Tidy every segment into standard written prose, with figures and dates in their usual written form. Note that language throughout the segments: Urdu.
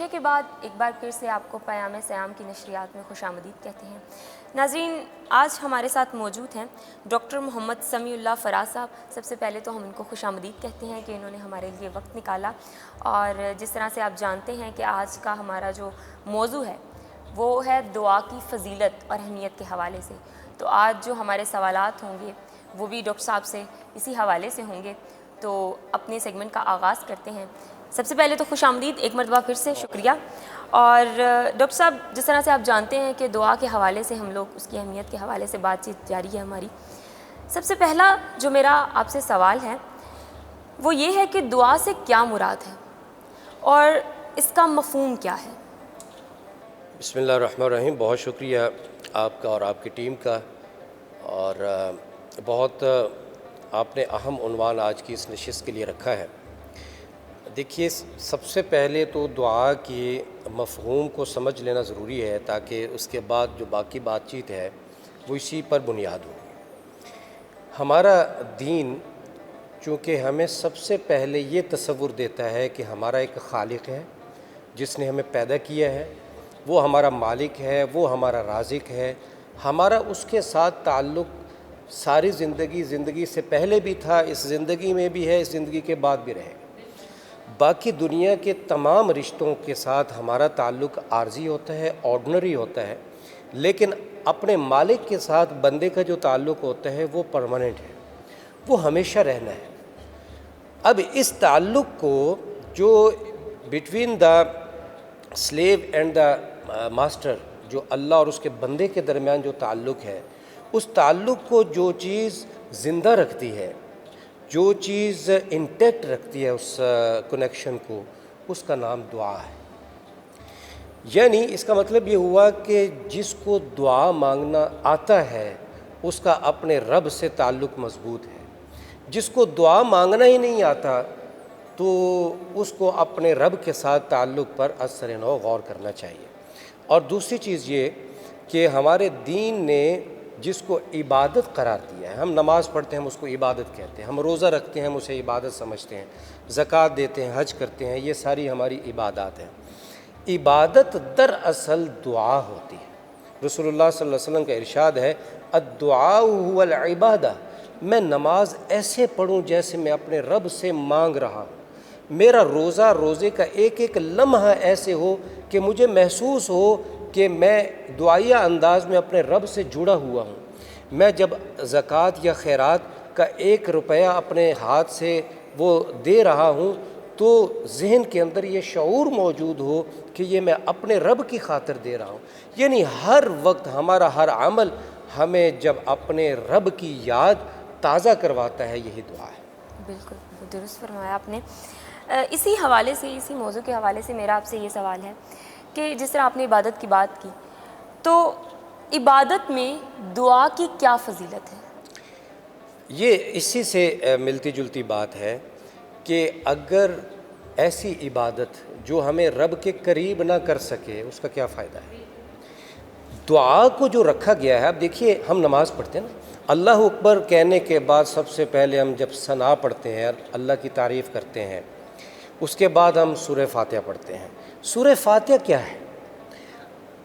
وقفے کے بعد ایک بار پھر سے آپ کو پیام سیام کی نشریات میں خوش آمدید کہتے ہیں۔ ناظرین، آج ہمارے ساتھ موجود ہیں ڈاکٹر محمد سمیع اللہ فراز صاحب۔ سب سے پہلے تو ہم ان کو خوش آمدید کہتے ہیں کہ انہوں نے ہمارے لیے وقت نکالا، اور جس طرح سے آپ جانتے ہیں کہ آج کا ہمارا جو موضوع ہے وہ ہے دعا کی فضیلت اور اہمیت کے حوالے سے، تو آج جو ہمارے سوالات ہوں گے وہ بھی ڈاکٹر صاحب سے اسی حوالے سے ہوں گے۔ تو اپنے سیگمنٹ کا آغاز کرتے ہیں۔ سب سے پہلے تو خوش آمدید ایک مرتبہ پھر سے شکریہ۔ اور ڈاکٹر صاحب، جس طرح سے آپ جانتے ہیں کہ دعا کے حوالے سے ہم لوگ اس کی اہمیت کے حوالے سے بات چیت جاری ہے ہماری، سب سے پہلا جو میرا آپ سے سوال ہے وہ یہ ہے کہ دعا سے کیا مراد ہے اور اس کا مفہوم کیا ہے؟ بسم اللہ الرحمن الرحیم۔ بہت شکریہ آپ کا اور آپ کی ٹیم کا، اور بہت آپ نے اہم عنوان آج کی اس نشست کے لیے رکھا ہے۔ دیکھیے، سب سے پہلے تو دعا کے مفہوم کو سمجھ لینا ضروری ہے، تاکہ اس کے بعد جو باقی بات چیت ہے وہ اسی پر بنیاد ہو۔ ہمارا دین چونکہ ہمیں سب سے پہلے یہ تصور دیتا ہے کہ ہمارا ایک خالق ہے جس نے ہمیں پیدا کیا ہے، وہ ہمارا مالک ہے، وہ ہمارا رازق ہے، ہمارا اس کے ساتھ تعلق ساری زندگی سے پہلے بھی تھا، اس زندگی میں بھی ہے، اس زندگی کے بعد بھی رہے گا۔ باقی دنیا کے تمام رشتوں کے ساتھ ہمارا تعلق عارضی ہوتا ہے، آرڈنری ہوتا ہے، لیکن اپنے مالک کے ساتھ بندے کا جو تعلق ہوتا ہے وہ پرماننٹ ہے، وہ ہمیشہ رہنا ہے۔ اب اس تعلق کو جو between the slave and the master, جو اللہ اور اس کے بندے کے درمیان جو تعلق ہے، اس تعلق کو جو چیز زندہ رکھتی ہے، جو چیز انٹیکٹ رکھتی ہے اس کنیکشن کو، اس کا نام دعا ہے۔ یعنی اس کا مطلب یہ ہوا کہ جس کو دعا مانگنا آتا ہے اس کا اپنے رب سے تعلق مضبوط ہے، جس کو دعا مانگنا ہی نہیں آتا تو اس کو اپنے رب کے ساتھ تعلق پر اثر نو غور کرنا چاہیے۔ اور دوسری چیز یہ کہ ہمارے دین نے جس کو عبادت قرار دیا ہے، ہم نماز پڑھتے ہیں ہم اس کو عبادت کہتے ہیں، ہم روزہ رکھتے ہیں ہم اسے عبادت سمجھتے ہیں، زکوٰۃ دیتے ہیں، حج کرتے ہیں، یہ ساری ہماری عبادات ہیں۔ عبادت دراصل دعا ہوتی ہے۔ رسول اللہ صلی اللہ علیہ وسلم کا ارشاد ہے، الدعاء هو العبادہ، میں نماز ایسے پڑھوں جیسے میں اپنے رب سے مانگ رہا ہوں، میرا روزے کا ایک ایک لمحہ ایسے ہو کہ مجھے محسوس ہو کہ میں دعائیہ انداز میں اپنے رب سے جڑا ہوا ہوں۔ میں جب زکوٰۃ یا خیرات کا 1 روپیہ اپنے ہاتھ سے وہ دے رہا ہوں تو ذہن کے اندر یہ شعور موجود ہو کہ یہ میں اپنے رب کی خاطر دے رہا ہوں۔ یعنی ہر وقت ہمارا ہر عمل ہمیں جب اپنے رب کی یاد تازہ کرواتا ہے، یہی دعا ہے۔ بالکل درست فرمایا آپ نے۔ اسی حوالے سے، اسی موضوع کے حوالے سے میرا آپ سے یہ سوال ہے کہ جس طرح آپ نے عبادت کی بات کی، تو عبادت میں دعا کی کیا فضیلت ہے؟ یہ اسی سے ملتی جلتی بات ہے کہ اگر ایسی عبادت جو ہمیں رب کے قریب نہ کر سکے، اس کا کیا فائدہ ہے؟ دعا کو جو رکھا گیا ہے، اب دیکھیے ہم نماز پڑھتے ہیں نا، اللہ اکبر کہنے کے بعد سب سے پہلے ہم جب ثنا پڑھتے ہیں، اللہ کی تعریف کرتے ہیں، اس کے بعد ہم سورہ فاتحہ پڑھتے ہیں۔ سورہ فاتحہ کیا ہے؟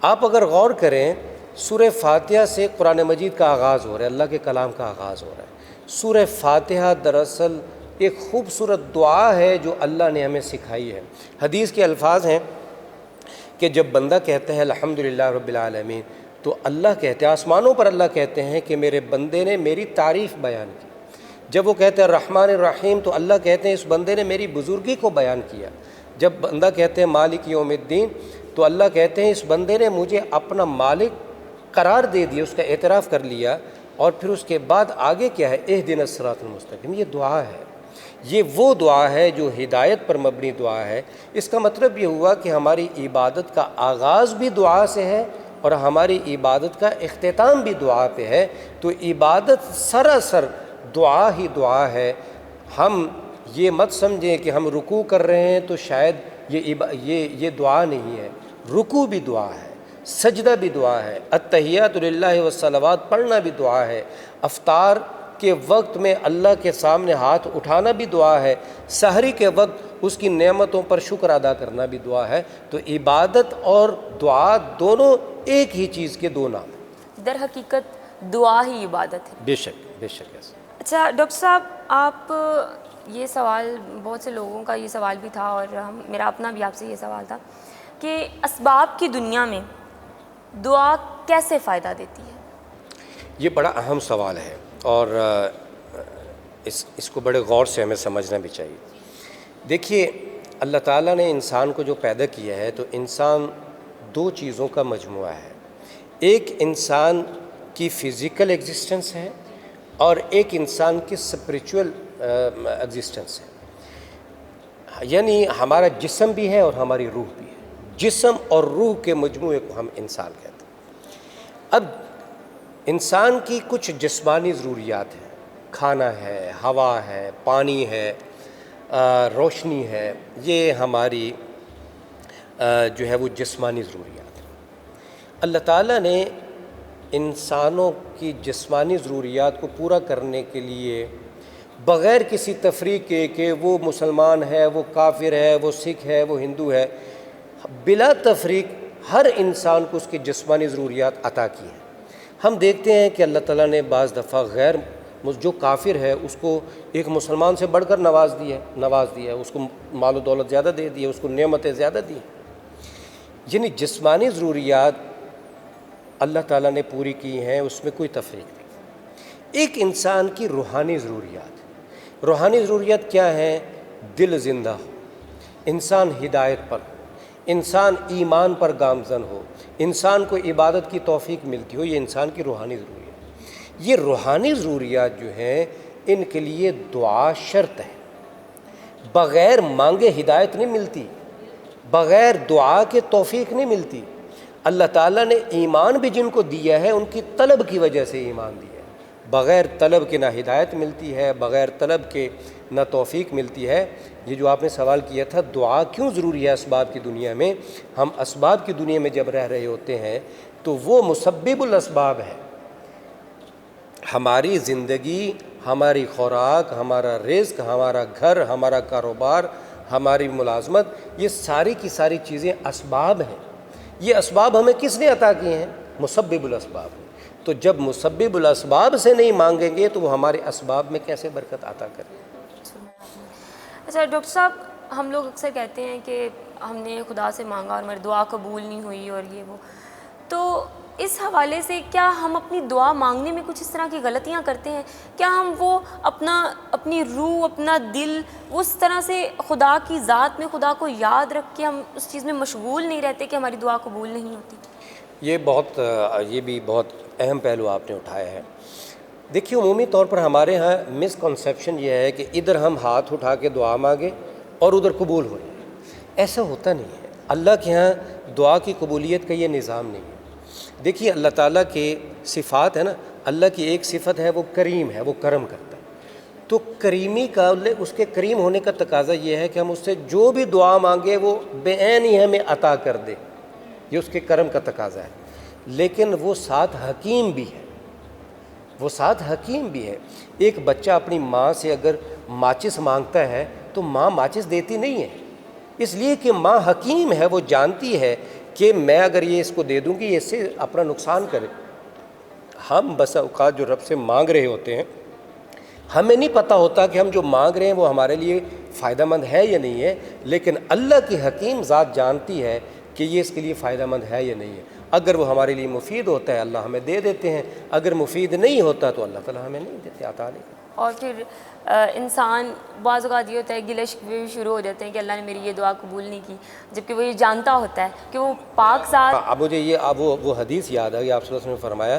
آپ اگر غور کریں، سورہ فاتحہ سے قرآن مجید کا آغاز ہو رہا ہے، اللہ کے کلام کا آغاز ہو رہا ہے۔ سورہ فاتحہ دراصل ایک خوبصورت دعا ہے جو اللہ نے ہمیں سکھائی ہے۔ حدیث کے الفاظ ہیں کہ جب بندہ کہتا ہے الحمدللہ رب العالمین، تو اللہ کہتے ہیں، آسمانوں پر اللہ کہتے ہیں کہ میرے بندے نے میری تعریف بیان کی۔ جب وہ کہتے ہیں الرحمن الرحیم، تو اللہ کہتے ہیں اس بندے نے میری بزرگی کو بیان کیا۔ جب بندہ کہتے ہیں مالک یوم الدین، تو اللہ کہتے ہیں اس بندے نے مجھے اپنا مالک قرار دے دیا، اس کا اعتراف کر لیا۔ اور پھر اس کے بعد آگے کیا ہے؟ اہدنا الصراط المستقیم۔ یہ دعا ہے، یہ وہ دعا ہے جو ہدایت پر مبنی دعا ہے۔ اس کا مطلب یہ ہوا کہ ہماری عبادت کا آغاز بھی دعا سے ہے اور ہماری عبادت کا اختتام بھی دعا پہ ہے۔ تو عبادت سراسر دعا ہی دعا ہے۔ ہم یہ مت سمجھیں کہ ہم رکوع کر رہے ہیں تو شاید یہ دعا نہیں ہے۔ رکوع بھی دعا ہے، سجدہ بھی دعا ہے، التحیات للہ والصلوات پڑھنا بھی دعا ہے، افطار کے وقت میں اللہ کے سامنے ہاتھ اٹھانا بھی دعا ہے، سحری کے وقت اس کی نعمتوں پر شکر ادا کرنا بھی دعا ہے۔ تو عبادت اور دعا دونوں ایک ہی چیز کے دو نام ہیں۔ در حقیقت دعا ہی عبادت ہے۔ بے شک بے شک ایسا۔ اچھا ڈاکٹر صاحب، آپ یہ سوال بہت سے لوگوں کا یہ سوال بھی تھا اور میرا اپنا بھی آپ سے یہ سوال تھا کہ اسباب کی دنیا میں دعا کیسے فائدہ دیتی ہے؟ یہ بڑا اہم سوال ہے اور اس کو بڑے غور سے ہمیں سمجھنا بھی چاہیے۔ دیکھیے، اللہ تعالیٰ نے انسان کو جو پیدا کیا ہے تو انسان دو چیزوں کا مجموعہ ہے۔ ایک انسان کی فزیکل ایگزسٹنس ہے اور ایک انسان کی اسپریچول ایگزسٹنس ہے، یعنی ہمارا جسم بھی ہے اور ہماری روح بھی ہے۔ جسم اور روح کے مجموعے کو ہم انسان کہتے ہیں۔ اب انسان کی کچھ جسمانی ضروریات ہیں، کھانا ہے، ہوا ہے، پانی ہے، روشنی ہے، یہ ہماری جو ہے وہ جسمانی ضروریات ہیں۔ اللہ تعالیٰ نے انسانوں کی جسمانی ضروریات کو پورا کرنے کے لیے بغیر کسی تفریق کے کہ وہ مسلمان ہے، وہ کافر ہے، وہ سکھ ہے، وہ ہندو ہے، بلا تفریق ہر انسان کو اس کی جسمانی ضروریات عطا کی ہیں۔ ہم دیکھتے ہیں کہ اللہ تعالیٰ نے بعض دفعہ جو کافر ہے اس کو ایک مسلمان سے بڑھ کر نواز دیا ہے، اس کو مال و دولت زیادہ دے دی ہے، اس کو نعمتیں زیادہ دی ہیں۔ یعنی جسمانی ضروریات اللہ تعالیٰ نے پوری کی ہیں، اس میں کوئی تفریق نہیں۔ ایک انسان کی روحانی ضروریات، روحانی ضروریات کیا ہیں؟ دل زندہ ہو، انسان ہدایت پر ہو، انسان ایمان پر گامزن ہو، انسان کو عبادت کی توفیق ملتی ہو، یہ انسان کی روحانی ضروریات۔ یہ روحانی ضروریات جو ہیں ان کے لیے دعا شرط ہے، بغیر مانگے ہدایت نہیں ملتی، بغیر دعا کے توفیق نہیں ملتی۔ اللہ تعالیٰ نے ایمان بھی جن کو دیا ہے ان کی طلب کی وجہ سے ایمان دیا ہے، بغیر طلب کے نہ ہدایت ملتی ہے، بغیر طلب کے نہ توفیق ملتی ہے۔ یہ جو آپ نے سوال کیا تھا دعا کیوں ضروری ہے اسباب کی دنیا میں، ہم اسباب کی دنیا میں جب رہ رہے ہوتے ہیں تو وہ مسبب الاسباب ہے۔ ہماری زندگی، ہماری خوراک، ہمارا رزق، ہمارا گھر، ہمارا کاروبار، ہماری ملازمت، یہ ساری کی ساری چیزیں اسباب ہیں۔ یہ اسباب ہمیں کس نے عطا کیے ہیں؟ مسبب الاسباب۔ تو جب مسبب الاسباب سے نہیں مانگیں گے تو وہ ہمارے اسباب میں کیسے برکت عطا کریں؟ اچھا ڈاکٹر صاحب، ہم لوگ اکثر کہتے ہیں کہ ہم نے خدا سے مانگا اور ہماری دعا قبول نہیں ہوئی اور یہ وہ، تو اس حوالے سے کیا ہم اپنی دعا مانگنے میں کچھ اس طرح کی غلطیاں کرتے ہیں؟ کیا ہم وہ اپنی روح، اپنا دل اس طرح سے خدا کی ذات میں خدا کو یاد رکھ کے ہم اس چیز میں مشغول نہیں رہتے کہ ہماری دعا قبول نہیں ہوتی؟ یہ بھی بہت اہم پہلو آپ نے اٹھایا ہے۔ دیکھیے، عمومی طور پر ہمارے ہاں مس کنسیپشن یہ ہے کہ ادھر ہم ہاتھ اٹھا کے دعا مانگیں اور ادھر قبول ہو جائے۔ ایسا ہوتا نہیں ہے۔ اللہ کے ہاں دعا کی قبولیت کا یہ نظام نہیں ہے۔ دیکھیے، اللہ تعالیٰ کے صفات ہے نا، اللہ کی ایک صفت ہے وہ کریم ہے، وہ کرم کرتا ہے۔ تو کریمی کا اس کے کریم ہونے کا تقاضا یہ ہے کہ ہم اس سے جو بھی دعا مانگے وہ بے عین ہی ہمیں عطا کر دے، یہ اس کے کرم کا تقاضا ہے۔ لیکن وہ ساتھ حکیم بھی ہے، وہ ساتھ حکیم بھی ہے۔ ایک بچہ اپنی ماں سے اگر ماچس مانگتا ہے تو ماں ماچس دیتی نہیں ہے، اس لیے کہ ماں حکیم ہے، وہ جانتی ہے کہ میں اگر یہ اس کو دے دوں گی یہ اس سے اپنا نقصان کرے۔ ہم بس اوقات جو رب سے مانگ رہے ہوتے ہیں ہمیں نہیں پتہ ہوتا کہ ہم جو مانگ رہے ہیں وہ ہمارے لیے فائدہ مند ہے یا نہیں ہے، لیکن اللہ کی حکیم ذات جانتی ہے کہ یہ اس کے لیے فائدہ مند ہے یا نہیں ہے۔ اگر وہ ہمارے لیے مفید ہوتا ہے اللہ ہمیں دے دیتے ہیں، اگر مفید نہیں ہوتا تو اللہ تعالیٰ ہمیں نہیں دیتے، عطا نہیں کرتے۔ اور پھر انسان بعض اوقات یہ ہوتا ہے گلہ شکوے بھی شروع ہو جاتے ہیں کہ اللہ نے میری یہ دعا قبول نہیں کی، جبکہ وہ یہ جانتا ہوتا ہے کہ وہ پاک ذات۔ اب مجھے وہ حدیث یاد ہے کہ آپ صلی اللہ علیہ وسلم نے فرمایا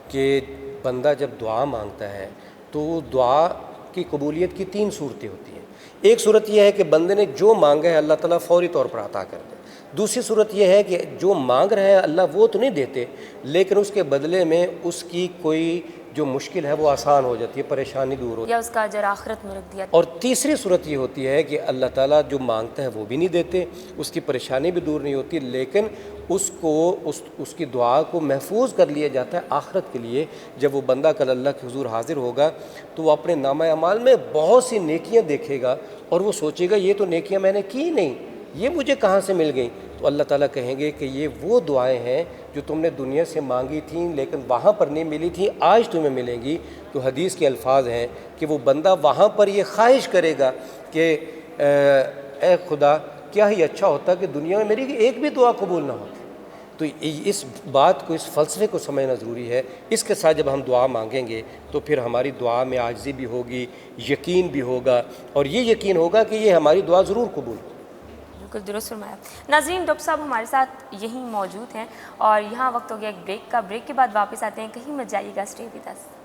کہ بندہ جب دعا مانگتا ہے تو دعا کی قبولیت کی 3 صورتیں ہوتی ہیں۔ ایک صورت یہ ہے کہ بندے نے جو مانگا ہے اللہ تعالیٰ فوری طور پر عطا کر دے۔ دوسری صورت یہ ہے کہ جو مانگ رہا ہے اللہ وہ تو نہیں دیتے، لیکن اس کے بدلے میں اس کی کوئی جو مشکل ہے وہ آسان ہو جاتی ہے، پریشانی دور ہو جاتی ہے۔ یا اس کا اجر آخرت میں رکھ دیا۔ اور تیسری صورت یہ ہوتی ہے کہ اللہ تعالیٰ جو مانگتا ہے وہ بھی نہیں دیتے، اس کی پریشانی بھی دور نہیں ہوتی، لیکن اس کو اس کی دعا کو محفوظ کر لیا جاتا ہے آخرت کے لیے۔ جب وہ بندہ کل اللہ کے حضور حاضر ہوگا تو وہ اپنے نامہ اعمال میں بہت سی نیکیاں دیکھے گا اور وہ سوچے گا یہ تو نیکیاں میں نے کی نہیں، یہ مجھے کہاں سے مل گئیں؟ تو اللہ تعالیٰ کہیں گے کہ یہ وہ دعائیں ہیں جو تم نے دنیا سے مانگی تھیں لیکن وہاں پر نہیں ملی تھیں، آج تمہیں ملیں گی۔ تو حدیث کے الفاظ ہیں کہ وہ بندہ وہاں پر یہ خواہش کرے گا کہ اے خدا کیا ہی اچھا ہوتا کہ دنیا میں میری ایک بھی دعا قبول نہ ہوتی۔ تو اس بات کو، اس فلسفے کو سمجھنا ضروری ہے۔ اس کے ساتھ جب ہم دعا مانگیں گے تو پھر ہماری دعا میں عاجزی بھی ہوگی، یقین بھی ہوگا، اور یہ یقین ہوگا کہ یہ ہماری دعا ضرور قبول ہوگی۔ بالکل درست فرمایا۔ ناظرین، ڈاکٹر صاحب ہمارے ساتھ یہیں موجود ہیں اور یہاں وقت ہو گیا ایک بریک کا۔ بریک کے بعد واپس آتے ہیں، کہیں مت جائیے گا، اسٹے ود اس۔